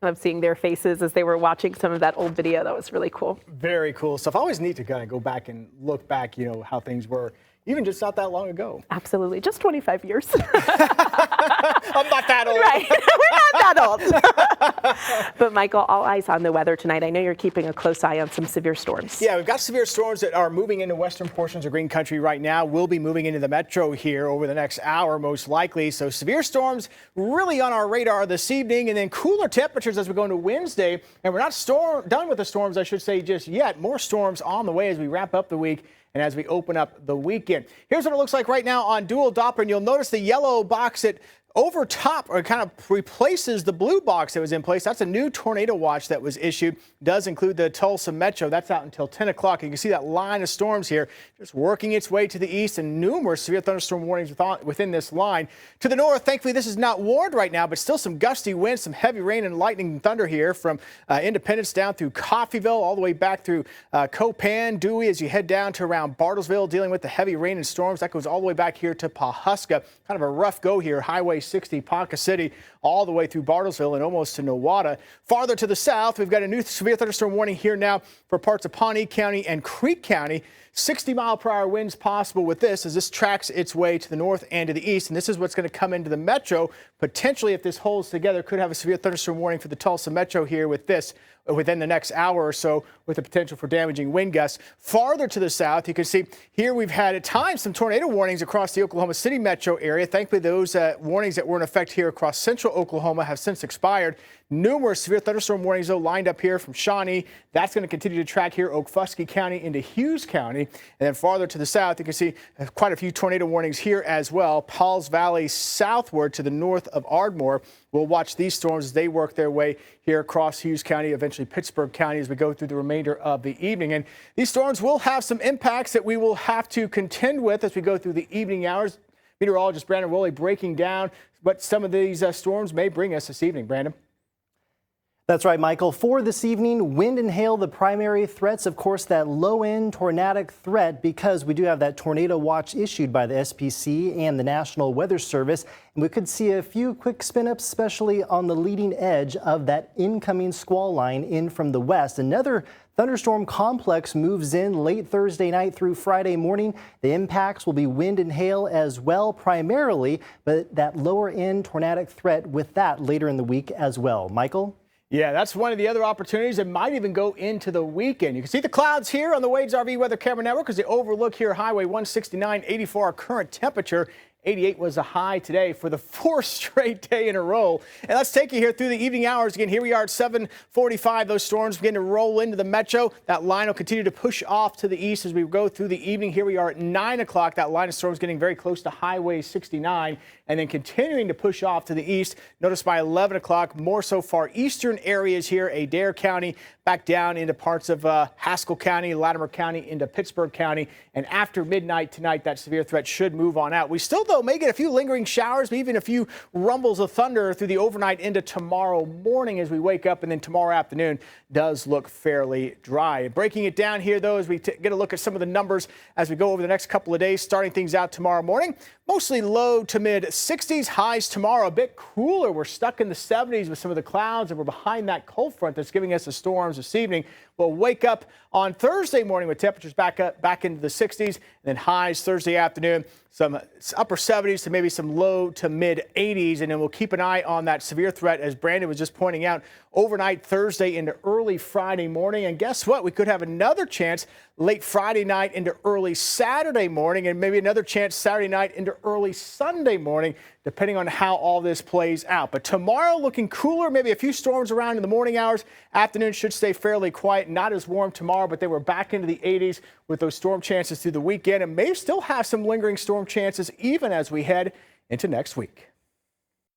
Love seeing their faces as they were watching some of that old video. That was really cool. Very cool stuff. Always neat to kind of go back and look back, how things were, even just not that long ago. Absolutely. Just 25 years. I'm not that old. Right. We're not that old. But Michael, all eyes on the weather tonight. I know you're keeping a close eye on some severe storms. Yeah, we've got severe storms that are moving into western portions of Green Country right now. We'll be moving into the metro here over the next hour, most likely. So severe storms really on our radar this evening, and then cooler temperatures as we go into Wednesday. And we're not done with the storms, I should say, just yet. More storms on the way as we wrap up the week and as we open up the weekend. Here's what it looks like right now on dual Doppler, and you'll notice the yellow box that over top or kind of replaces the blue box that was in place. That's a new tornado watch that was issued. Does include the Tulsa metro. That's out until 10 o'clock. You can see that line of storms here just working its way to the east, and numerous severe thunderstorm warnings within this line. To the north, thankfully, this is not warned right now, but still some gusty winds, some heavy rain and lightning and thunder here from Independence down through Coffeyville, all the way back through Copan, Dewey, as you head down to around Bartlesville, dealing with the heavy rain and storms. That goes all the way back here to Pawhuska. Kind of a rough go here. Highway 60, Ponca City, all the way through Bartlesville and almost to Nowata. Farther to the south, we've got a new severe thunderstorm warning here now for parts of Pawnee County and Creek County. 60-mile-per-hour winds possible with this as this tracks its way to the north and to the east. And this is what's going to come into the metro. Potentially, if this holds together, could have a severe thunderstorm warning for the Tulsa metro here with this within the next hour or so, with the potential for damaging wind gusts. Farther to the south, you can see here we've had at times some tornado warnings across the Oklahoma City metro area. Thankfully, those warnings that were in effect here across central Oklahoma have since expired. Numerous severe thunderstorm warnings, though, lined up here from Shawnee. That's going to continue to track here Okfuskee County into Hughes County. And then farther to the south, you can see quite a few tornado warnings here as well. Pauls Valley southward to the north of Ardmore. We'll watch these storms as they work their way here across Hughes County, eventually Pittsburgh County, as we go through the remainder of the evening. And these storms will have some impacts that we will have to contend with as we go through the evening hours. Meteorologist Brandon Woolley breaking down what some of these storms may bring us this evening. Brandon. That's right, Michael. For this evening, wind and hail, the primary threats. Of course, that low-end tornadic threat, because we do have that tornado watch issued by the SPC and the National Weather Service. And we could see a few quick spin-ups, especially on the leading edge of that incoming squall line in from the west. Another thunderstorm complex moves in late Thursday night through Friday morning. The impacts will be wind and hail as well, primarily, but that lower-end tornadic threat with that later in the week as well. Michael? Yeah, that's one of the other opportunities that might even go into the weekend. You can see the clouds here on the Wade's RV Weather Camera Network as they overlook here Highway 169, 84 our current temperature. 88 was a high today for the fourth straight day in a row. And let's take you here through the evening hours. Again, here we are at 7:45. Those storms begin to roll into the metro. That line will continue to push off to the east as we go through the evening. Here we are at 9 o'clock. That line of storms getting very close to Highway 69 and then continuing to push off to the east. Notice by 11 o'clock, more so far eastern areas here, Adair County, back down into parts of Haskell County, Latimer County, into Pittsburgh County. And after midnight tonight, that severe threat should move on out. We still, though, may get a few lingering showers, maybe even a few rumbles of thunder through the overnight into tomorrow morning as we wake up, and then tomorrow afternoon does look fairly dry. Breaking it down here, though, as we get a look at some of the numbers as we go over the next couple of days, starting things out tomorrow morning. Mostly low to mid 60s, highs tomorrow a bit cooler. We're stuck in the 70s with some of the clouds, and we're behind that cold front that's giving us the storms this evening. We'll wake up on Thursday morning with temperatures back into the 60s, and then highs Thursday afternoon, some upper 70s to maybe some low to mid 80s. And then we'll keep an eye on that severe threat, as Brandon was just pointing out, overnight Thursday into early Friday morning. And guess what? We could have another chance late Friday night into early Saturday morning, and maybe another chance Saturday night into early Sunday morning, depending on how all this plays out. But tomorrow looking cooler, maybe a few storms around in the morning hours. Afternoon should stay fairly quiet, not as warm tomorrow, but they were back into the 80s with those storm chances through the weekend, and may still have some lingering storm chances even as we head into next week.